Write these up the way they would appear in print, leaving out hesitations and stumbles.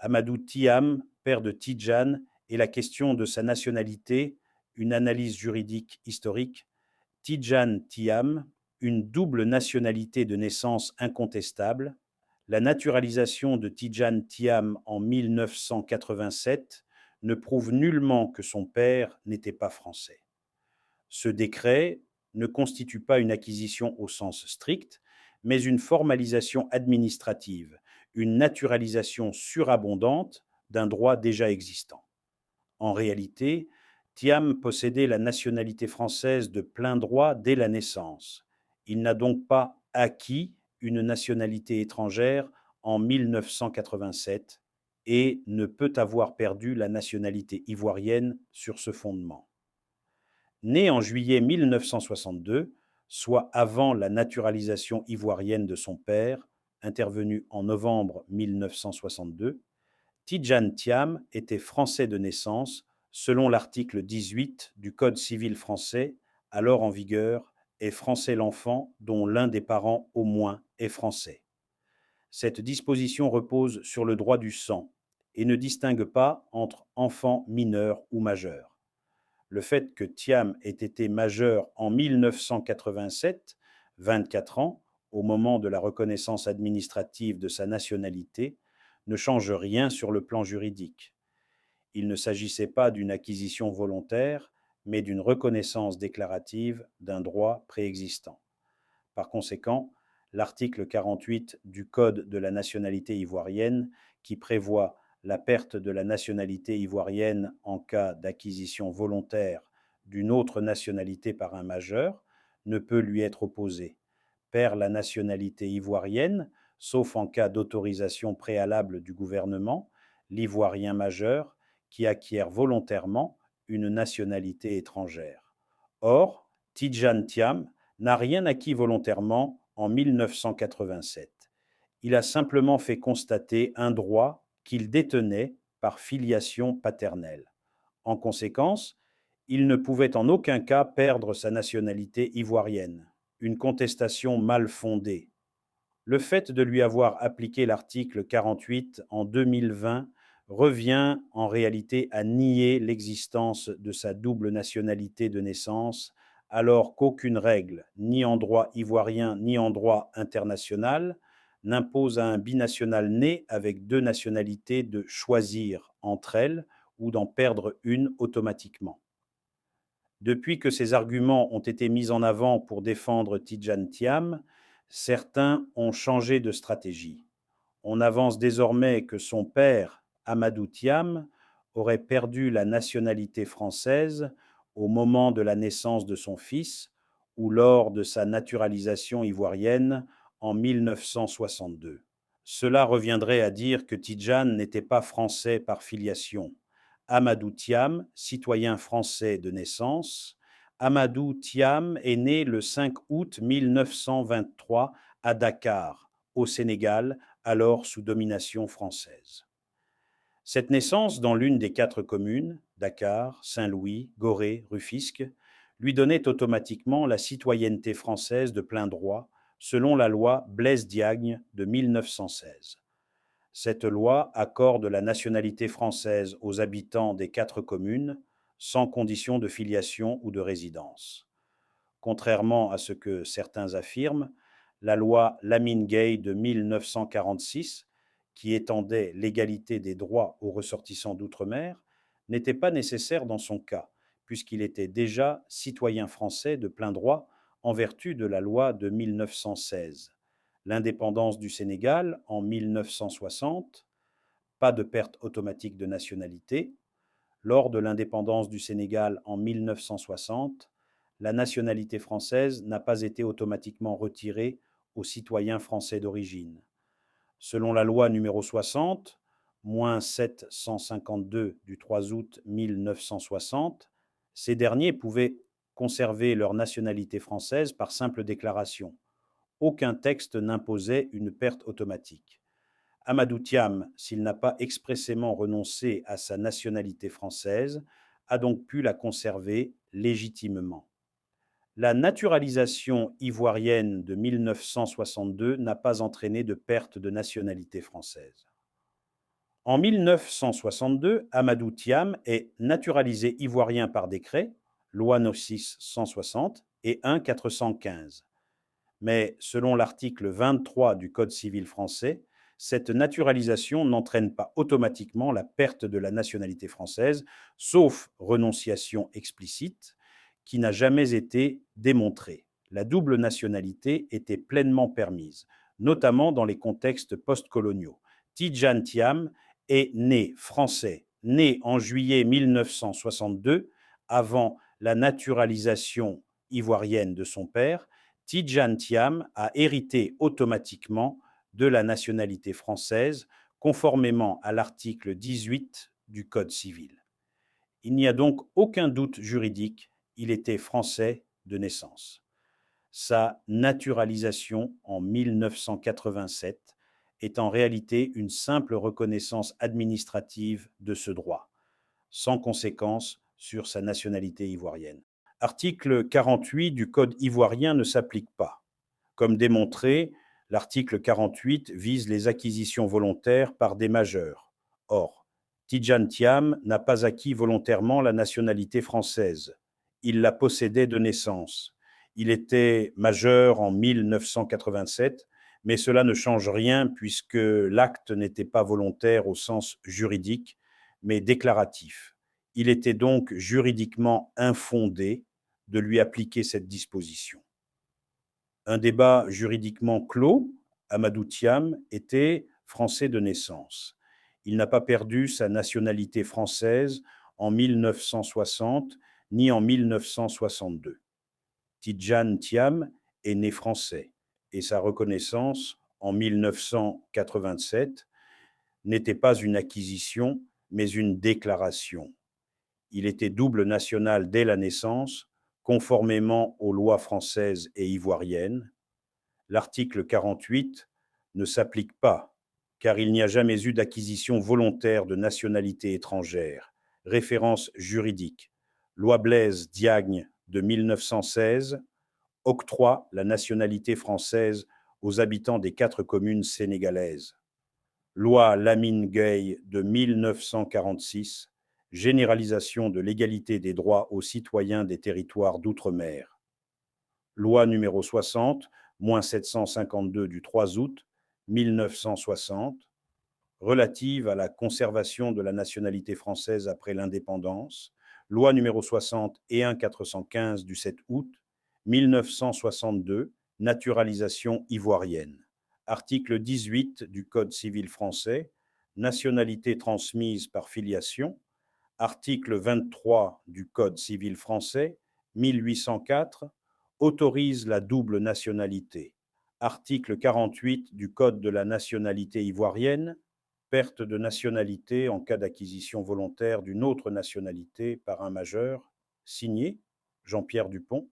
Amadou Thiam, père de Tidjane, et la question de sa nationalité, une analyse juridique historique. Tidjane Thiam, une double nationalité de naissance incontestable. La naturalisation de Tidjane Thiam en 1987 ne prouve nullement que son père n'était pas français. Ce décret ne constitue pas une acquisition au sens strict, mais une formalisation administrative, une naturalisation surabondante d'un droit déjà existant. En réalité, Thiam possédait la nationalité française de plein droit dès la naissance. Il n'a donc pas acquis une nationalité étrangère en 1987 et ne peut avoir perdu la nationalité ivoirienne sur ce fondement. Né en juillet 1962, soit avant la naturalisation ivoirienne de son père, intervenue en novembre 1962, Tidjane Thiam était français de naissance selon l'article 18 du Code civil français, alors en vigueur, est français l'enfant dont l'un des parents au moins est français. Cette disposition repose sur le droit du sang et ne distingue pas entre enfant mineur ou majeur. Le fait que Thiam ait été majeur en 1987, 24 ans, au moment de la reconnaissance administrative de sa nationalité, ne change rien sur le plan juridique. Il ne s'agissait pas d'une acquisition volontaire, mais d'une reconnaissance déclarative d'un droit préexistant. Par conséquent, l'article 48 du Code de la nationalité ivoirienne, qui prévoit la perte de la nationalité ivoirienne en cas d'acquisition volontaire d'une autre nationalité par un majeur, ne peut lui être opposé. Perd la nationalité ivoirienne, sauf en cas d'autorisation préalable du gouvernement, l'ivoirien majeur qui acquiert volontairement une nationalité étrangère. Or, Tidjane Thiam n'a rien acquis volontairement en 1987. Il a simplement fait constater un droit qu'il détenait par filiation paternelle. En conséquence, il ne pouvait en aucun cas perdre sa nationalité ivoirienne, une contestation mal fondée. Le fait de lui avoir appliqué l'article 48 en 2020 revient en réalité à nier l'existence de sa double nationalité de naissance, alors qu'aucune règle, ni en droit ivoirien ni en droit international, n'impose à un binational né avec deux nationalités de choisir entre elles ou d'en perdre une automatiquement. Depuis que ces arguments ont été mis en avant pour défendre Tidjane Thiam, certains ont changé de stratégie. On avance désormais que son père, Amadou Thiam, aurait perdu la nationalité française au moment de la naissance de son fils ou lors de sa naturalisation ivoirienne en 1962. Cela reviendrait à dire que Tidjane n'était pas français par filiation. Amadou Thiam, citoyen français de naissance. Amadou Thiam est né le 5 août 1923 à Dakar, au Sénégal, alors sous domination française. Cette naissance dans l'une des quatre communes, Dakar, Saint-Louis, Gorée, Rufisque, lui donnait automatiquement la citoyenneté française de plein droit, selon la loi Blaise-Diagne de 1916. Cette loi accorde la nationalité française aux habitants des quatre communes, sans condition de filiation ou de résidence. Contrairement à ce que certains affirment, la loi Lamine-Gueye de 1946, qui étendait l'égalité des droits aux ressortissants d'outre-mer, n'était pas nécessaire dans son cas, puisqu'il était déjà citoyen français de plein droit en vertu de la loi de 1916. L'indépendance du Sénégal en 1960, pas de perte automatique de nationalité. Lors de l'indépendance du Sénégal en 1960, la nationalité française n'a pas été automatiquement retirée aux citoyens français d'origine. Selon la loi numéro 60, 752 du 3 août 1960, ces derniers pouvaient conserver leur nationalité française par simple déclaration. Aucun texte n'imposait une perte automatique. Amadou Thiam, s'il n'a pas expressément renoncé à sa nationalité française, a donc pu la conserver légitimement. La naturalisation ivoirienne de 1962 n'a pas entraîné de perte de nationalité française. En 1962, Amadou Thiam est naturalisé ivoirien par décret, loi No 6 160 et 1 415. Mais selon l'article 23 du Code civil français, cette naturalisation n'entraîne pas automatiquement la perte de la nationalité française, sauf renonciation explicite, qui n'a jamais été démontrée. La double nationalité était pleinement permise, notamment dans les contextes postcoloniaux. Tidjane Thiam est né français, né en juillet 1962, avant la naturalisation ivoirienne de son père. Tidjane Thiam a hérité automatiquement de la nationalité française, conformément à l'article 18 du Code civil. Il n'y a donc aucun doute juridique, il était français de naissance. Sa naturalisation en 1987 est en réalité une simple reconnaissance administrative de ce droit, sans conséquence sur sa nationalité ivoirienne. Article 48 du Code ivoirien ne s'applique pas. Comme démontré, l'article 48 vise les acquisitions volontaires par des majeurs. Or, Tidjane Thiam n'a pas acquis volontairement la nationalité française. Il la possédait de naissance. Il était majeur en 1987, mais cela ne change rien puisque l'acte n'était pas volontaire au sens juridique, mais déclaratif. Il était donc juridiquement infondé de lui appliquer cette disposition. Un débat juridiquement clos, Amadou Thiam était français de naissance. Il n'a pas perdu sa nationalité française en 1960 ni en 1962. Tidjane Thiam est né français et sa reconnaissance en 1987 n'était pas une acquisition, mais une déclaration. Il était double national dès la naissance, conformément aux lois françaises et ivoiriennes. L'article 48 ne s'applique pas, car il n'y a jamais eu d'acquisition volontaire de nationalité étrangère. Référence juridique. Loi Blaise Diagne de 1916 octroie la nationalité française aux habitants des 4 communes sénégalaises. Loi Lamine Gueye de 1946, généralisation de l'égalité des droits aux citoyens des territoires d'outre-mer. Loi numéro 60-752 du 3 août 1960, relative à la conservation de la nationalité française après l'indépendance. Loi numéro 60 et 1 415 du 7 août 1962, naturalisation ivoirienne. Article 18 du Code civil français, nationalité transmise par filiation. Article 23 du Code civil français, 1804, autorise la double nationalité. Article 48 du Code de la nationalité ivoirienne, perte de nationalité en cas d'acquisition volontaire d'une autre nationalité par un majeur, signé Jean-Pierre Dupont.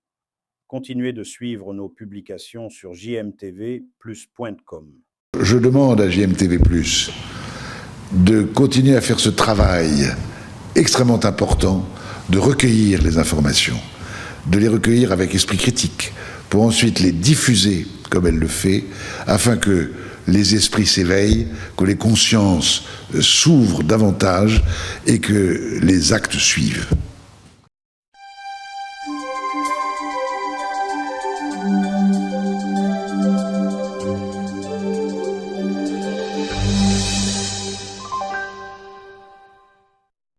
Continuez de suivre nos publications sur jmtvplus.com. Je demande à JMTV+, de continuer à faire ce travail extrêmement important de recueillir les informations, de les recueillir avec esprit critique, pour ensuite les diffuser comme elle le fait, afin que les esprits s'éveillent, que les consciences s'ouvrent davantage et que les actes suivent.